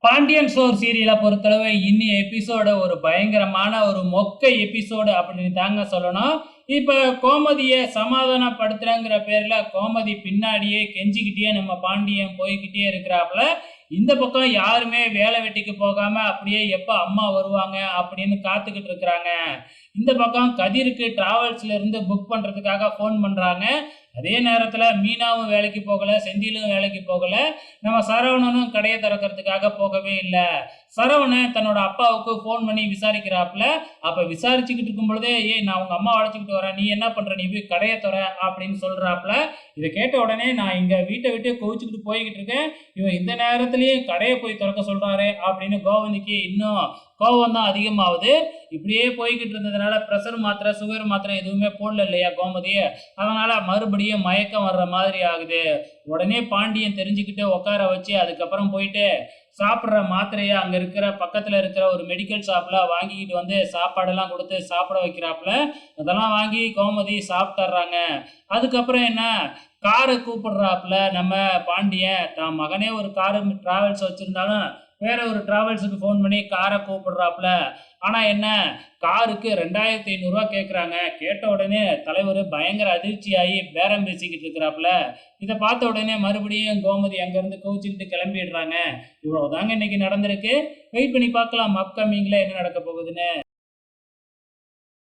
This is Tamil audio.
பாண்டியன் ஸ்டோர் சீரியலை பொறுத்தளவு இன்னி எபிசோடு ஒரு பயங்கரமான ஒரு மொக்க எபிசோடு அப்படின்னு தாங்க சொல்லணும். இப்ப கோமதிய சமாதானப்படுத்துறங்கிற பேர்ல கோமதி பின்னாடியே கெஞ்சிக்கிட்டே நம்ம பாண்டியன் போய்கிட்டே இருக்கிறாப்புல. இந்த பக்கம் யாருமே வேலை வெட்டிக்கு போகாம அப்படியே எப்ப அம்மா வருவாங்க அப்படின்னு காத்துக்கிட்டு இருக்கிறாங்க. இந்த பக்கம் கதிருக்கு டிராவல்ஸ்ல இருந்து புக் பண்றதுக்காக ஃபோன் பண்றாங்க. அதே நேரத்துல மீனாவும் வேலைக்கு போகல, செந்திலும் வேலைக்கு போகல, நம்ம சரவணனும் கடையை திறக்கிறதுக்காக போகவே இல்லை. சரவணன் தன்னோட அப்பாவுக்கு ஃபோன் பண்ணி விசாரிக்கிறாப்புல. அப்ப விசாரிச்சுக்கிட்டு இருக்கும் பொழுதே, ஏய் நான் உங்க அம்மா அழைச்சிக்கிட்டு வரேன், நீ என்ன பண்ற, நீ போய் கடையை துற அப்படின்னு சொல்றாப்புல. இதை கேட்ட உடனே நான் இங்க வீட்டை விட்டு கோவிச்சுக்கிட்டு போய்கிட்டு இருக்கேன், இவன் இந்த நேரத்திலேயே கடையை போய் திறக்க சொல்றாரு அப்படின்னு கோவந்திக்கு இன்னும் கோவம் தான் அதிகமாகுது. இப்படியே போய்கிட்டு இருந்ததுனால ப்ரெஷர் மாத்திரை சுகர் மாத்திரை எதுவுமே போடல இல்லையா கோமதி, அதனால மறுபடியும் மயக்கம் வர்ற மாதிரி ஆகுது. உடனே பாண்டியன் தெரிஞ்சுக்கிட்டு உட்கார வச்சு அதுக்கப்புறம் போயிட்டு சாப்பிட்ற மாத்திரையை அங்க இருக்கிற பக்கத்துல இருக்கிற ஒரு மெடிக்கல் ஷாப்ல வாங்கிக்கிட்டு வந்து சாப்பாடெல்லாம் கொடுத்து சாப்பிட வைக்கிறாப்புல. அதெல்லாம் வாங்கி கோமதி சாப்பிட்டுறாங்க. அதுக்கப்புறம் என்ன, காரை கூப்பிடுறாப்புல நம்ம பாண்டியன். தான் மகனே ஒரு காரு டிராவல்ஸ் வச்சிருந்தாலும் வேற ஒரு டிராவல்ஸுக்கு ஃபோன் பண்ணி காரை கூப்பிடுறாப்புல. ஆனா என்ன, காருக்கு 2500 கேட்குறாங்க. கேட்ட உடனே தலைவர் பயங்கர அதிர்ச்சியாகி பேரம் பேசிக்கிட்டு இருக்கிறாப்புல. இதை பார்த்த உடனே மறுபடியும் கோமதி அங்கேருந்து கோவிச்சுக்கிட்டு கிளம்பிடுறாங்க. இவ்வளவுதாங்க இன்னைக்கு நடந்திருக்கு. வெயிட் பண்ணி பார்க்கலாம் அப்கமிங்ல என்ன நடக்க போகுதுன்னு.